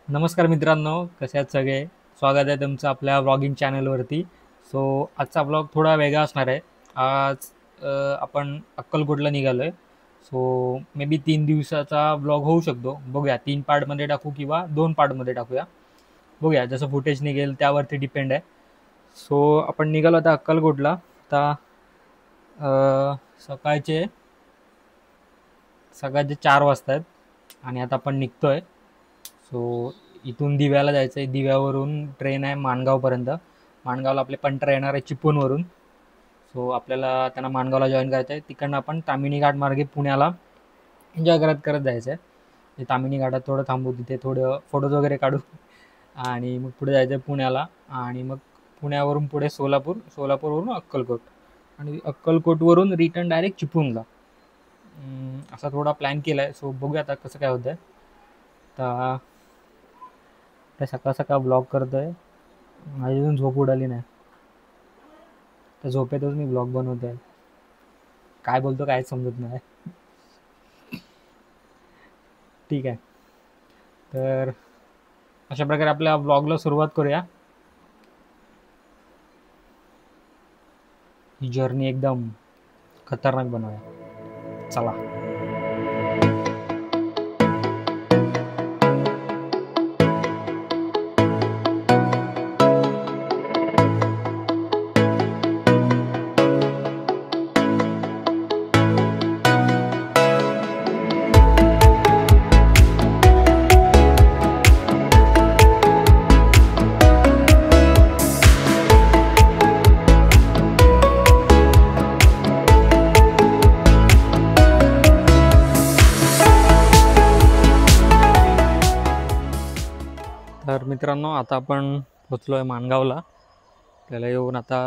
नमस्कार मित्रांनो, कसे आहात सगळे? स्वागत आहे तुमचं आपल्या व्लॉगिंग चॅनलवरती. सो आजचा ब्लॉग थोडा वेगळा असणार आहे. आज आपण अक्कलकोटला निघालो आहे. सो मे बी 3 दिवसाचा ब्लॉग होऊ शकतो. बघूया 3 पार्टमध्ये टाकू किंवा 2 पार्टमध्ये टाकूया. बघूया जसं फुटेज निघेल त्यावरती डिपेंड आहे. सो आपण निघालो आता अक्कलकोटला. आता सकाळचे सकाळचे 4 वाजता आहेत आणि आता आपण निघतोय. सो इथून दिव्याला जायचं आहे. दिव्यावरून ट्रेन आहे माणगावपर्यंत. माणगावला आपले पंटर येणार आहे चिपळूणवरून. सो आपल्याला त्यांना माणगावला जॉईन करायचं आहे. तिकडनं आपण ताम्हिणी घाट मार्गे पुण्याला एन्जॉय करत करत जायचं आहे. ते ताम्हिणी घाटात थोडं थांबू, तिथे थोडं फोटोज वगैरे काढू आणि मग पुढे जायचं आहे पुण्याला. आणि मग पुण्यावरून पुढे सोलापूर, सोलापूरवरून अक्कलकोट आणि अक्कलकोटवरून रिटर्न डायरेक्ट चिपळूणला. असा थोडा प्लॅन केला आहे. सो बघूया आता कसं काय होतं आहे. आता आता सकाळ सकाळ ब्लॉग करतोय. माझी अजून झोप उडाली नाही. त्या झोपेतच मी ब्लॉग बनवतोय. काय बोलतो कायच समजत नाही. ठीक आहे, तर अशा प्रकारे आपल्या ब्लॉगला सुरुवात करूया. ही जर्नी एकदम खतरनाक बनवूया. चला. तर मित्रांनो, आता आपण पोचलो आहे माणगावला. त्याला येऊन आता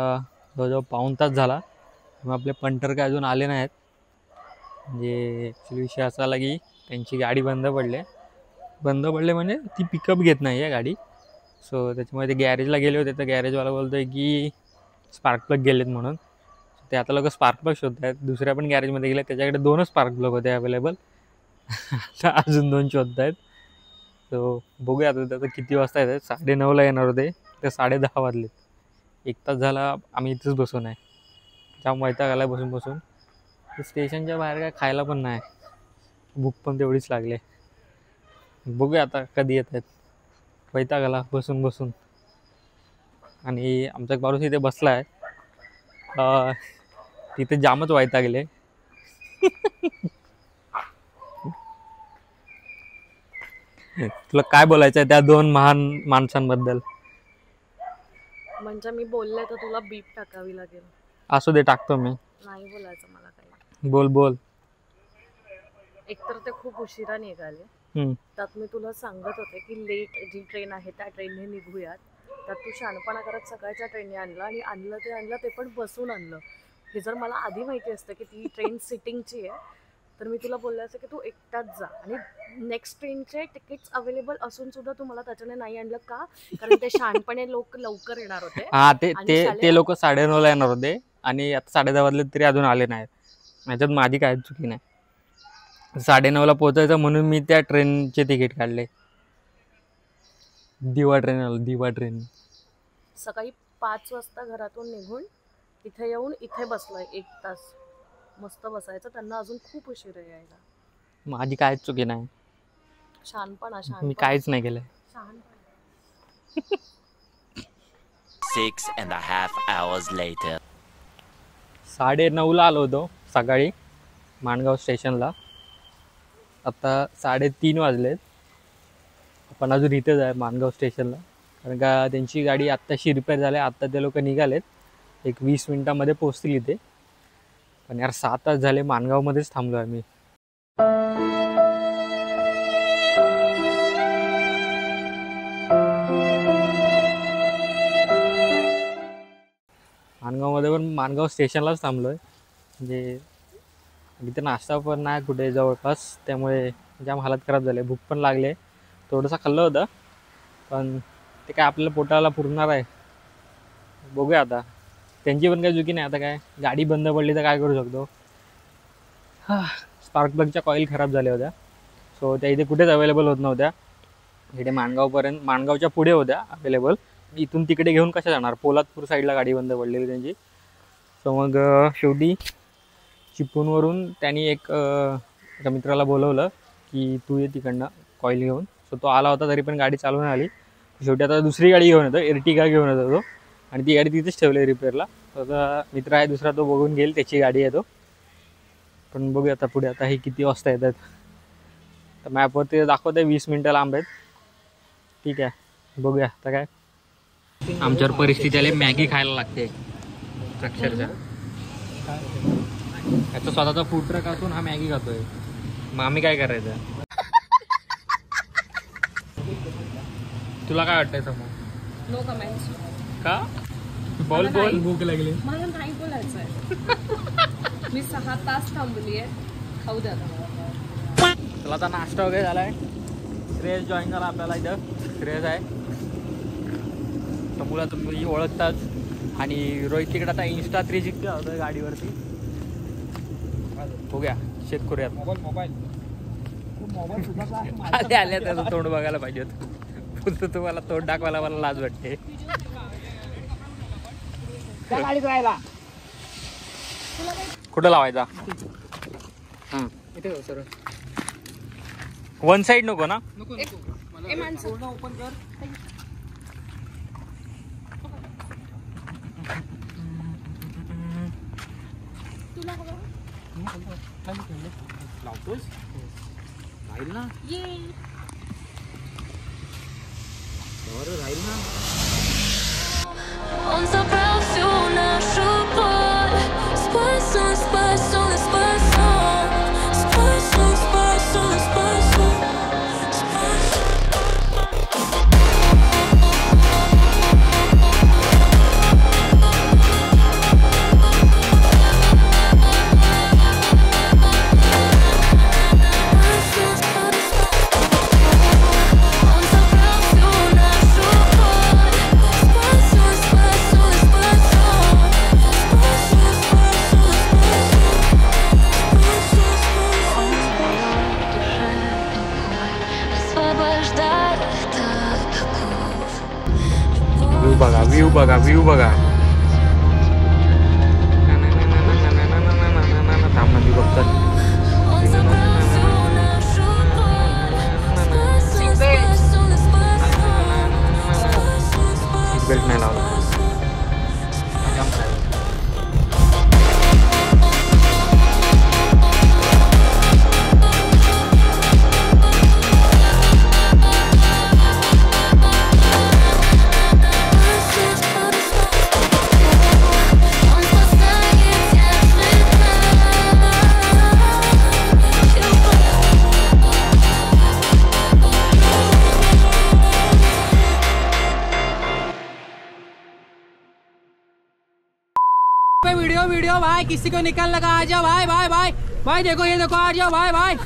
जवळजवळ पाऊण तास झाला. मग आपले पंटर काय अजून आले नाहीत. म्हणजे ॲक्च्युली विषय असा आला की त्यांची गाडी बंद पडले म्हणजे ती पिकअप घेत नाही आहे गाडी. सो त्याच्यामुळे ते गॅरेजला गेले होते. तर गॅरेजवाला बोलतो आहे की स्पार्क प्लग गेलेत म्हणून. ते आता लोक स्पार्क प्लग शोधत आहेत. दुसऱ्या पण गॅरेजमध्ये गेले, त्याच्याकडे 2च स्पार्क प्लग होते अवेलेबल. आता अजून 2 शोधत आहेत. सो बघूया आता त्याचं किती वाजता येतात. 9:30ला येणार होते, ते 10:30 वाजलेत. 1 तास झाला आम्ही इथेच बसून आहे. जाम वैताग आला बसून बसून. स्टेशनच्या बाहेर काय खायला पण नाही. भूक पण तेवढीच लागली. बघूया आता कधी येत आहेत. वैताग आला बसून बसून. आणि आमचा एक माणूस इथे बसला आहे. तिथे जामच वैतागले. तुला काय बोलायचं आहे त्या 2 महान माणसांबद्दल? म्हणजे मी बोलले तर तुला बीप टाकावी लागेल. असू दे, टाकतो मी. नाही बोलायचं मला काही. बोल बोल. एकतर ते खूप उशिरा निघाले. त्यात मी तुला सांगत होते की लेट जी ट्रेन आहे त्या ट्रेनने निघूयात. त्यात तू शहाणपणा करत सकाळच्या ट्रेनने आणलं ते पण बसून आणलं. हे जर मला आधी माहिती असतं की ती ट्रेन सिटिंगची आहे तर मी तुला बोलले असते की तू एकटाच जा. आणि नेक्स्ट ट्रेनचे तिकीट्स अवेलेबल असून सुद्धा तू मला त्याच्याने नाही आणलं का? कारण ते शहाणपणे लोक लवकर येणार होते. हा, ते लोक 9:30ला येणार होते आणि आता 10:30 वाजले तरी अजून आले नाहीत. ह्याच्यात माझी काय चुकी नाही. 9:30ला पोहोचायचं म्हणून मी त्या ट्रेनचे तिकीट काढले. दिवा ट्रेन. सकाळी 5 वाजता घरातून निघून इथे येऊन इथे बसलोय 1 तास. मस्त बसायचं. त्यांना अजून खूप उशीर आहे यायला. माझी काहीच चुकी नाही. शहाणपणा मी काहीच नाही केलंय. 6.5 hours later. 9:30ला आलो होतो सकाळी माणगाव स्टेशनला. आता 3:30 वाजलेत. आपण अजून इथेच आहे माणगाव स्टेशनला. कारण का त्यांची गाडी आत्ताशी रिपेअर झाली. आत्ता ते लोक निघालेत. एक 20 मिनिटामध्ये पोचतील इथे. पण यार 6 तास झाले माणगावमध्येच थांबलो आहे मी. माणगावमध्ये पण माणगाव स्टेशनलाच थांबलो आहे. म्हणजे इथे नाश्ता पण नाही कुठे जवळपास, त्यामुळे जाम हालत खराब झाले. भूक पण लागले. थोडंसं खाल्लं होतं पण ते काय आपल्याला पोटाला पुरणार आहे. बघूया आता. त्यांची पण काही चुकी नाही. आता काय गाडी बंद पडली तर काय करू शकतो. स्पार्क प्लगच्या कॉईल खराब झाल्या होत्या. सो त्या इथे कुठेच अवेलेबल होत नव्हत्या. इकडे माणगावपर्यंत, माणगावच्या पुढे होत्या अवेलेबल. इथून तिकडे घेऊन कशा जाणार, पोलादपूर साईडला गाडी बंद पडलेली त्यांची. सो मग शेवटी चिपळूणवरून त्यांनी एक त्या मित्राला बोलवलं की तू ये तिकडनं कॉईल घेऊन. सो तो आला होता, तरी पण गाडी चालवून आली. शेवटी आता दुसरी गाडी घेऊन येतो, एर्टिगा घेऊन येतो तो, आणि ती गाडी तिथेच ठेवली रिपेअरला. आता मित्र आहे दुसरा, तो बघून घेईल, त्याची गाडी आहे तो. पण बघूया आता पुढे, आता हे किती वाजता येतात. तर मॅपवरती दाखवते 20 मिनटं लांब आहेत. ठीक आहे, बघूया आता काय. आमच्यावर परिस्थिती आली, मॅगी खायला लागते अक्षरशः. याचा स्वतःचा फूड ट्रक असून हा मॅगी खातोय, मग आम्ही काय करायचं. तुला काय वाटतंय समोर? No comments. का? बोल बोल, भूक लागली. मला नाही बोलायचंय. मी 6 तास थांबली आहे, खाऊ द्या. चला आता नाश्ता वगैरे झालाय. श्रेयस जॉईन झाला आपल्याला इथं. श्रेयस आहे, तमुला तुम्ही ओळखताच. आणि रोहित तिकडे आता इंस्टा 360 होतोय गाडीवरती. बघूया, चेक करूयात. मोबाईल आले त्याचं तोंड बघायला पाहिजे होतं. तुम्हाला तोंड दाखवायला मला लाज वाटते. कुठं लावायचा? वन साइड नको ना. ओपन कर. लावतोस राहील ना, राहील ना. व्ह्यू बघा, व्ह्यू बघा. थांब ना, मी बघतो. बेल्ट नाही लावला. वीडियो भाई, किसी को निकल लगा, आ जाओ भाई भाई भाई भाई. देखो ये देखो, आ जाओ भाई भाई.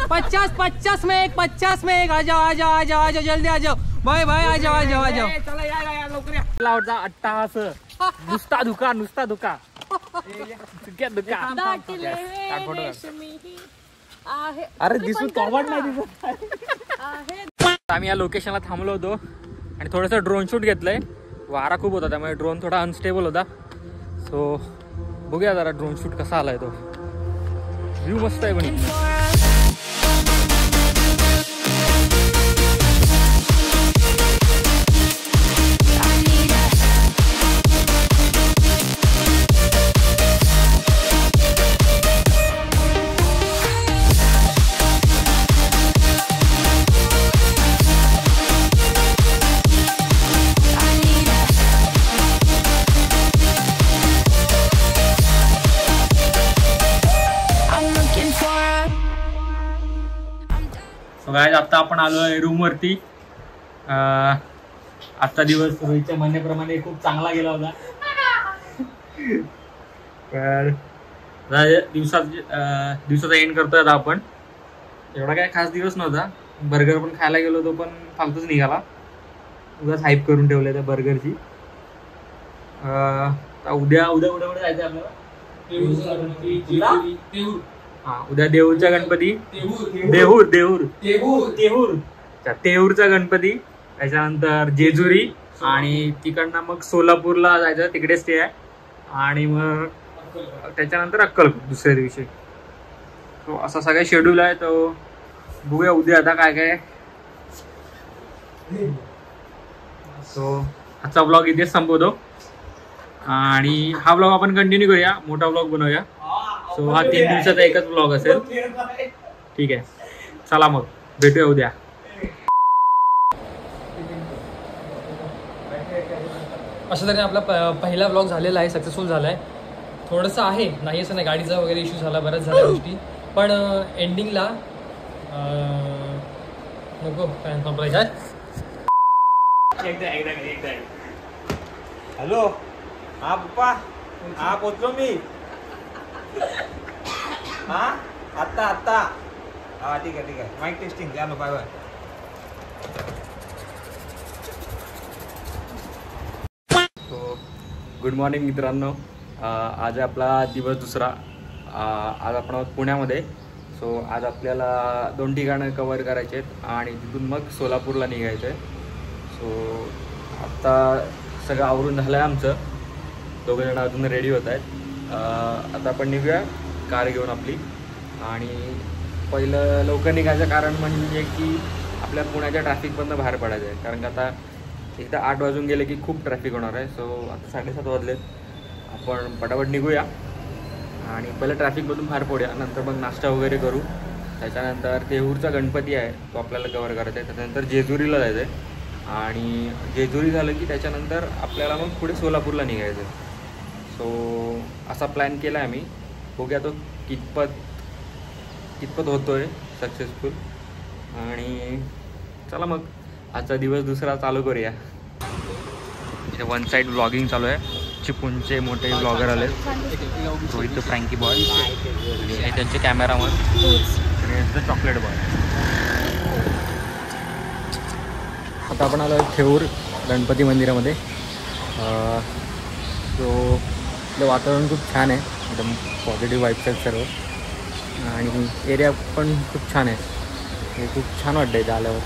50 में एक, 50 में एक. आ जाओ आ जाओ आ जाओ आ जाओ, जल्दी आ जाओ भाई भाई. आ जाओ आ जाओ आ जाओ. चला या लवकर या. लावता अट्टाहास, नुसता धुका, नुसता धुका. अरे दिसू कॉमन नाही दिसत. आम्ही या लोकेशनला थांबलो होतो आणि थोडंसं ड्रोन शूट घेतलंय. वारा खूप होता त्यामुळे ड्रोन थोडा अनस्टेबल होता. सो बघूया जरा ड्रोन शूट कसा आलाय तो. व्ह्यू मस्त आहे पण. गाइस आता आपण आलोय रूम वरती. आजचा दिवस रोहितच्या म्हणण्याप्रमाणे खूप चांगला गेला होता. दिवसाचा एंड करतोय आता आपण. एवढा काय खास दिवस नव्हता. बर्गर पण खायला गेलो होतो पण फालतूच निघाला. उगाच हाईप करून ठेवलंय त्या बर्गरची. उद्या जायचं आपल्याला. हा, उद्या देऊरच्या गणपती. देहूर तेऊरचा गणपती, त्याच्यानंतर जेजुरी आणि तिकडनं मग सोलापूरला जायचं, तिकडे स्टे आहे आणि मग त्याच्यानंतर अक्कलकोट दुसऱ्या दिवशी. सो असा सगळा शेड्यूल आहे. तो बघूया उद्या आता काय काय. सो आजचा ब्लॉग इथेच संपवतो आणि हा ब्लॉग आपण कंटिन्यू करूया, मोठा ब्लॉग बनवूया. सो हा 3 दिवसाचा एकच ब्लॉग असेल. ठीक आहे, चला मग भेटूया उद्या. अशा तऱ्हेने आपला पहिला ब्लॉग झालेला आहे, सक्सेसफुल झाला आहे. थोडंसं आहे, नाही असं नाही, गाडीचा वगैरे इश्यू झाला, बऱ्याच झाल्या गोष्टी, पण एंडिंगला नको फॅन संपलाय काय. हॅलो, हा पप्पा, हा पोचलो मी. हा आत्ता हा ठीक आहे माईक टेस्टिंग झालं. Bye bye. गुड मॉर्निंग मित्रांनो. आज आहे आपला दिवस दुसरा. आज आपण आहोत पुण्यामध्ये. सो आज आपल्याला 2 ठिकाणं कवर करायचे आहेत आणि तिथून मग सोलापूरला निघायचं आहे. सो आत्ता सगळं आवरून झालं आहे आमचं. 2 जण अजून रेडी होत आहेत. आता आपण निघूया कार घेऊन आपली. आणि पहिलं लवकर निघायचं कारण म्हणजे की आपल्या पुण्याच्या ट्रॅफिकमधनं बाहेर पडायचं आहे, कारण की आता एकदा 8 वाजून गेले की खूप ट्रॅफिक होणार आहे. सो आता 7:30 वाजलेत. आपण पटापट निघूया आणि पहिलं ट्रॅफिकमधून बाहेर पडूया, नंतर मग नाश्ता वगैरे करू. त्याच्यानंतर तेऊरचा गणपती आहे, तो आपल्याला कवर करायचा आहे. त्याच्यानंतर जेजुरीला जायचं आहे आणि जेजुरी झालं की त्याच्यानंतर आपल्याला मग पुढे सोलापूरला निघायचं आहे. सो असा प्लॅन केला आहे आम्ही. बघूया तो कितपत होतो आहे सक्सेसफुल. आणि चला मग आजचा दिवस दुसरा चालू करूया. इथे 1 साईड ब्लॉगिंग चालू आहे. चिपळूणचे मोठे ब्लॉगर आले, रोहित फ्रँकी बॉय आणि हे त्यांचे कॅमेरामन आणि यांचं चॉकलेट बॉय. आता आपण आलो थेऊर गणपती मंदिरामध्ये. सो इथलं वातावरण खूप छान आहे, एकदम पॉझिटिव्ह वाईब्स आहेत सर्व आणि एरिया पण खूप छान आहे. हे खूप छान वाटतं इथे आल्यावर.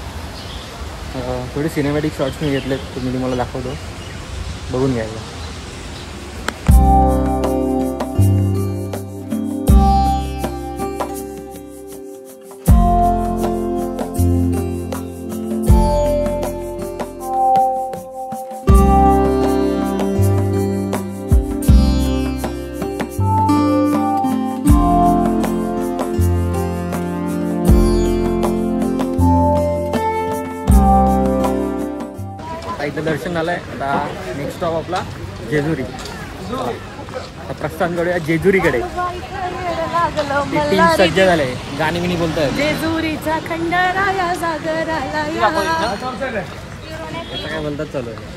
थोडे सिनेमॅटिक शॉट्स मी घेतलेत, तुम्ही तुम्हाला दाखवतो, बघून घ्यायला. इथं दर्शन झालं आहे. आता नेक्स्ट स्टॉप आपला जेजुरी. आता प्रस्थान करूया जेजुरीकडे. टीम सज्ज झाले, गाणी बिणी बोलत आहेत. जेजुरीचा खंडारा सागराला काय बोलतात चालू आहे.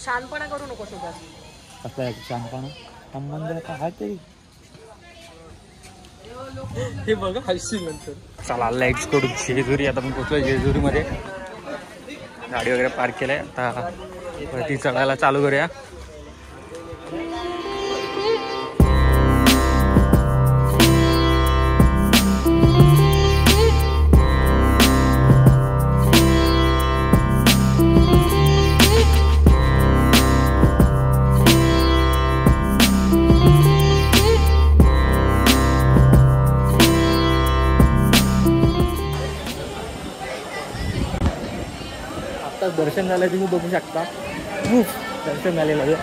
शानपणा करू नको सुद्धा. कसला शानपणा संबंध काय तरी. हे बघा हसशील नंतर. चला लेट्स गो टू जेजुरी. आता आपण पोहोचलोय जेजुरीमध्ये. गाडी वगैरे पार्क केलं आहे. आता वरती चढायला चालू करूया. दर्शन झालं तुम्ही बघू शकता. दर्शन झालेलं आहे,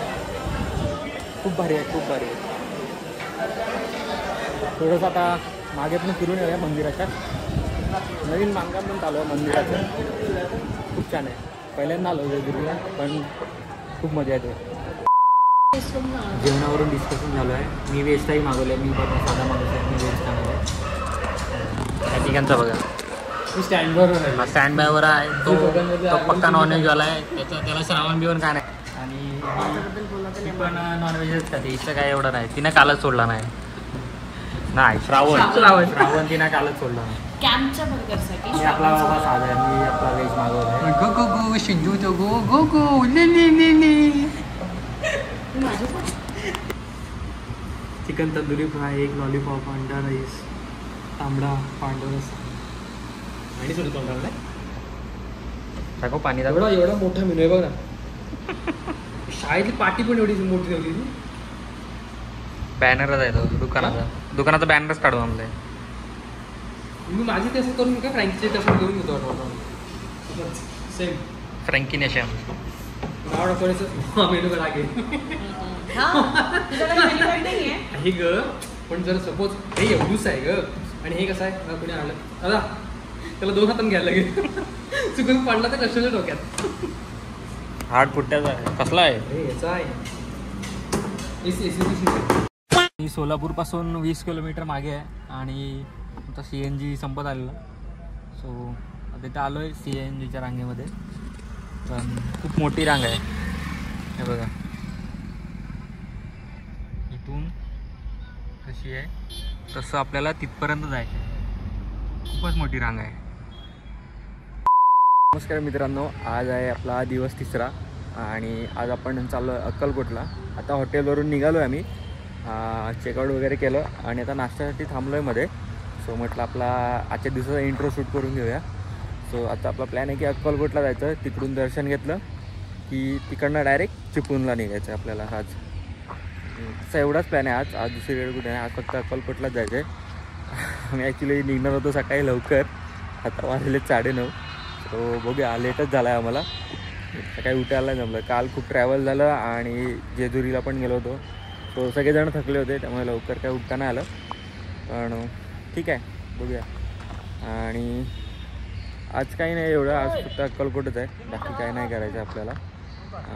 खूप भारी आहे, खूप भारी आहे. थोडंसं आता मागे पण फिरून येऊया मंदिराच्या. नवीन बांधकाम पण चालू आहे मंदिराचं, खूप छान आहे. पहिल्यांदा आलो जेजुरीला, पण खूप मजा येते. जेवणावरून डिस्कशन झालं आहे. मी व्हेज थाळी मागवलं आहे, मी पण साधा मागवलं आहे, मी व्हेज खाणार आहे. त्या ठिकाणचा बघा स्टँड बायवर आहे. तो पक्का नॉनव्हेजवाला आहे. त्याला श्रावण बिवण काय नाही. आणि माझ्याबद्दल बोला तर ती नाही पण माहिती. नॉनव्हेजच खाते, हिचं काय एवढं नाही, तिनं कालच सोडला नाही. नाही श्रावण. श्रावण तिनं कालच सोडला नाही. कॅम्पच्या बर्गरसाठी मी आपला बाबा साधा आहे, मी आपला व्हेज मागवलाय. गो गो गो शिंदू तो गो गो गो ले ले ले ले. चिकन तंदुरी फ्राय, एक लॉलीपॉप, अंडा राईस, तांबडा पांढरा रस्सा. आणि सोडून तोंडाला टाकू पाणी टाकू. एवढा एवढा मोठा मेनू आहे बघ ना. शाळेतली पाटी पण एवढी मोठी नव्हती ती. बॅनरच आहे तो दुकानाचा बॅनरच काढून आणलाय. मी माझी तसं करून का फ्रँकीचे तसं करून घेतो आठवडा सेम फ्रँकी नेशन. नाव टाकवायचं मेनू कडे लागेल हे ग. पण जर सपोज हे एवढूच आहे ग आणि हे कसं आहे कोणी आणलं दादा त्याला 2 हातांनी घ्यायला लागेल. चुकून पडला तर कशाच्या डोक्यात. हार्ड पुट्ट्याचा आहे. कसला आहे? अरे याचा आहे मी सोलापूरपासून 20 किलोमीटर मागे आहे आणि आता CNG संपत आलेला. सो आता इथं आलो आहे CNGच्या रांगेमध्ये. पण खूप मोठी रांग आहे, हे बघा. इथून कशी आहे तसं आपल्याला तिथपर्यंत जायचं आहे. खूपच मोठी रांग आहे. नमस्कार मित्रांनो, आज आहे आपला दिवस 3रा आणि आज आपण चाललो आहे अक्कलकोटला. आता हॉटेलवरून निघालो आहे आम्ही, चेकआउट वगैरे केलं आणि आता नाश्त्यासाठी थांबलो आहे मध्ये. सो म्हटलं आपला आजच्या दिवसाचा इंट्रो शूट करून घेऊया. सो आता आपला प्लॅन आहे की अक्कलकोटला जायचं, तिकडून दर्शन घेतलं की तिकडनं डायरेक्ट चिपळूणला निघायचं आहे आपल्याला. आज असा एवढाच प्लॅन आहे. आज दुसरी वेळ कुठे नाही, आज फक्त अक्कलकोटलाच जायचं आहे. आम्ही ॲक्च्युली निघणार होतो सकाळी लवकर, आता वाजले 9:30. सो बघूया, लेटच झाला आहे आम्हाला. सकाळी उठायला नाही जमलं. काल खूप ट्रॅव्हल झालं आणि जेजुरीला पण गेलो होतो. सो सगळेजण थकले होते, त्यामुळे लवकर काय उठता नाही आलं. पण ठीक आहे, बघूया. आणि आज काही नाही एवढं, आज फक्त अक्कलकोटच आहे, बाकी काही नाही करायचं आपल्याला.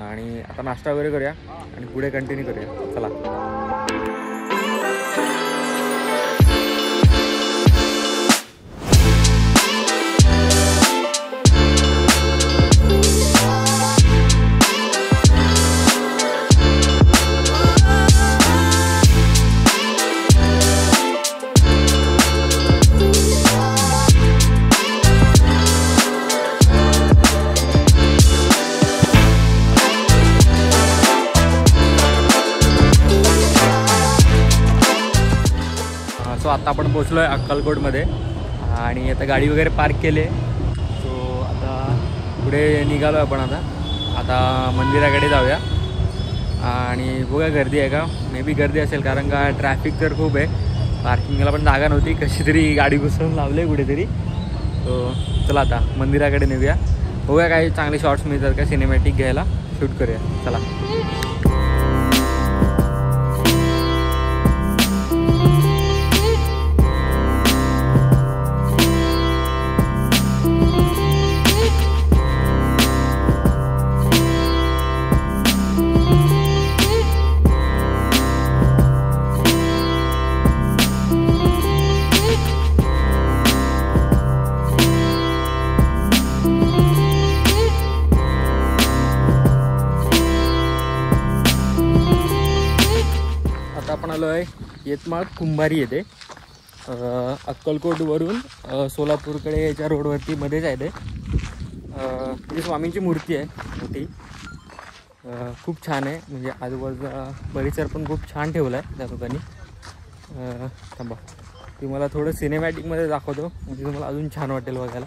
आणि आता नाश्ता वगैरे करूया आणि पुढे कंटिन्यू करूया. चला. सो आता आपण पोचलो आहे अक्कलकोटमध्ये आणि आता गाडी वगैरे पार्क केली. सो आता पुढे निघालो आपण. आता मंदिराकडे जाऊया आणि बघूया गर्दी आहे का. मे बी गर्दी असेल, कारण का ट्रॅफिक तर खूप आहे. पार्किंगला पण जागा नव्हती, कशी तरी गाडी घुसवून लावली कुठेतरी. सो चला आता मंदिराकडे नेऊया, बघूया काही चांगले शॉर्ट्स मिळतात का सिनेमॅटिक घ्यायला, शूट करूया. चला. आपण आलो आहे यवतमाळ कुंभारी येथे. अक्कलकोटवरून सोलापूरकडे याच्या रोडवरती मध्येच आहे ते. तिथे स्वामींची मूर्ती आहे मोठी, खूप छान आहे. म्हणजे आजूबाजूचा परिसर पण खूप छान ठेवला आहे त्या लोकांनी. थांबा, ती मला थोडं सिनेमॅटिकमध्ये दाखवतो, म्हणजे तुम्हाला अजून छान वाटेल बघायला.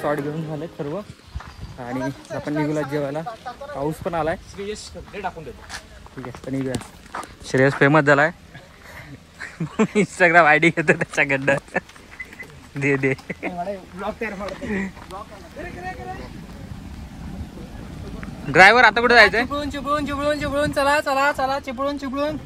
शॉट घेऊन झाले सर्व आणि आपण निघूला जेवायला. पाऊस पण आलाय. ठीक आहे तर निघूया. श्रेयस फेमस झालाय. इंस्टाग्राम आयडी घेतो त्याच्याकडनं. दे ड्रायव्हर आता कुठे जायचंय? चिपळून चिपळून चिपळून चिपळून चला चला चला चिपळून चिपळून